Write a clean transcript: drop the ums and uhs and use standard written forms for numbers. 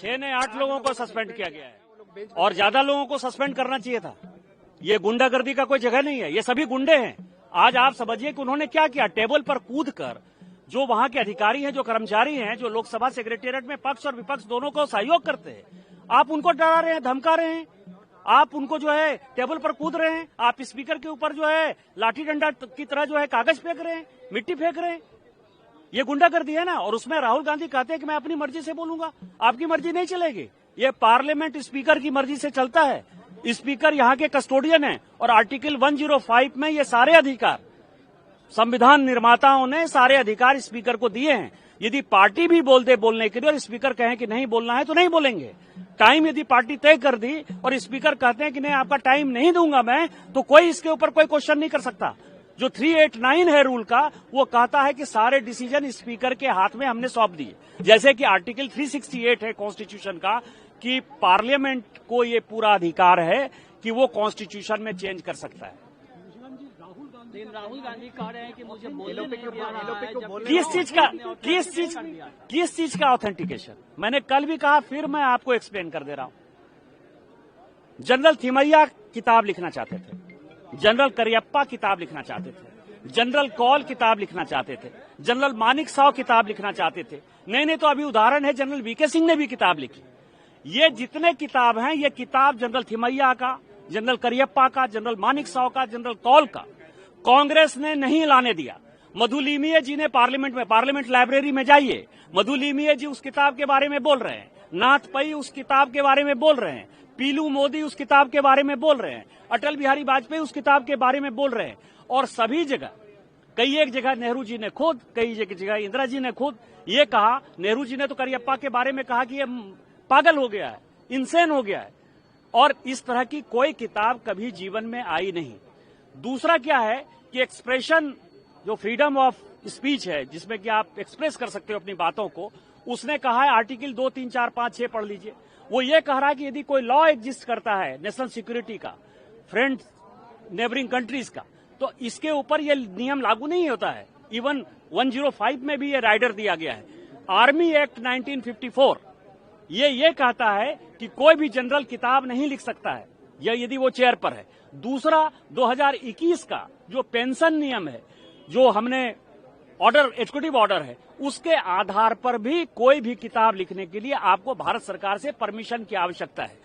6 ने 8 लोगों को सस्पेंड किया गया है और ज्यादा लोगों को सस्पेंड करना चाहिए था। ये गुंडागर्दी का कोई जगह नहीं है, ये सभी गुंडे हैं। आज आप समझिए कि उन्होंने क्या किया, टेबल पर कूद कर जो वहां के अधिकारी हैं, जो कर्मचारी हैं, जो लोकसभा सेक्रेटेरिएट में पक्ष और विपक्ष दोनों को सहयोग करते हैं, आप उनको डरा रहे हैं, धमका रहे हैं, आप उनको जो है टेबल पर कूद रहे हैं, आप स्पीकर के ऊपर जो है लाठी डंडा की तरह जो है कागज फेंक रहे हैं, मिट्टी फेंक रहे हैं। ये गुंडागर्दी है ना। और उसमें राहुल गांधी कहते हैं कि मैं अपनी मर्जी से बोलूंगा। आपकी मर्जी नहीं चलेगी, ये पार्लियामेंट स्पीकर की मर्जी से चलता है। स्पीकर यहाँ के कस्टोडियन है और आर्टिकल 105 में ये सारे अधिकार संविधान निर्माताओं ने सारे अधिकार स्पीकर को दिए हैं। यदि पार्टी भी बोल दे बोलने के लिए और स्पीकर कहें कि नहीं बोलना है तो नहीं बोलेंगे। टाइम यदि पार्टी तय कर दी और स्पीकर कहते हैं कि नहीं आपका टाइम नहीं दूंगा मैं, तो कोई इसके ऊपर कोई क्वेश्चन नहीं कर सकता। जो 389 है रूल का, वो कहता है कि सारे डिसीजन स्पीकर के हाथ में हमने सौंप दिए। जैसे कि आर्टिकल 368 है कॉन्स्टिट्यूशन का कि पार्लियामेंट को ये पूरा अधिकार है कि वो कॉन्स्टिट्यूशन में चेंज कर सकता है। राहुल गांधी कह रहे हैं कि मुझे बोलने नहीं दिया रहा है। किस चीज का ऑथेंटिकेशन? मैंने कल भी कहा, फिर मैं आपको एक्सप्लेन कर दे रहा हूं। जनरल थिमैया किताब लिखना चाहते थे, जनरल करियप्पा किताब लिखना चाहते थे, जनरल कौल किताब लिखना चाहते थे, जनरल मानिक साव किताब लिखना चाहते थे। नहीं तो अभी उदाहरण है, जनरल वीके सिंह ने भी किताब लिखी। ये जितने किताब हैं, ये किताब जनरल थिमैया का, जनरल करियप्पा का, जनरल मानिक साव का, जनरल कौल का कांग्रेस ने नहीं लाने दिया। मधुलिमिये जी ने पार्लियामेंट लाइब्रेरी में जाइए, मधुलिमिये जी उस किताब के बारे में बोल रहे हैं, नाथ पई उस किताब के बारे में बोल रहे हैं, पीलू मोदी उस किताब के बारे में बोल रहे हैं, अटल बिहारी वाजपेयी उस किताब के बारे में बोल रहे हैं। और सभी जगह, कई एक जगह नेहरू जी ने खुद, कई जगह इंदिरा जी ने खुद ये कहा। नेहरू जी ने तो करियप्पा के बारे में कहा कि ये पागल हो गया है, इंसेन हो गया है। और इस तरह की कोई किताब कभी जीवन में आई नहीं। दूसरा क्या है कि एक्सप्रेशन, जो फ्रीडम ऑफ स्पीच है, जिसमें कि आप एक्सप्रेस कर सकते हो अपनी बातों को, उसने कहा है आर्टिकल 2, 3, 4, 5, 6 पढ़ लीजिए। वो ये कह रहा है कि यदि कोई लॉ एग्जिस्ट करता है नेशनल सिक्योरिटी का, फ्रेंड नेबरिंग कंट्रीज का, तो इसके ऊपर ये नियम लागू नहीं होता है। इवन 105 में भी ये राइडर दिया गया है। आर्मी एक्ट 1954 ये कहता है कि कोई भी जनरल किताब नहीं लिख सकता है, यदि वो चेयर पर है। दूसरा, 2021 का जो पेंशन नियम है, जो हमने ऑर्डर, एग्जीक्यूटिव ऑर्डर है, उसके आधार पर भी कोई भी किताब लिखने के लिए आपको भारत सरकार से परमिशन की आवश्यकता है।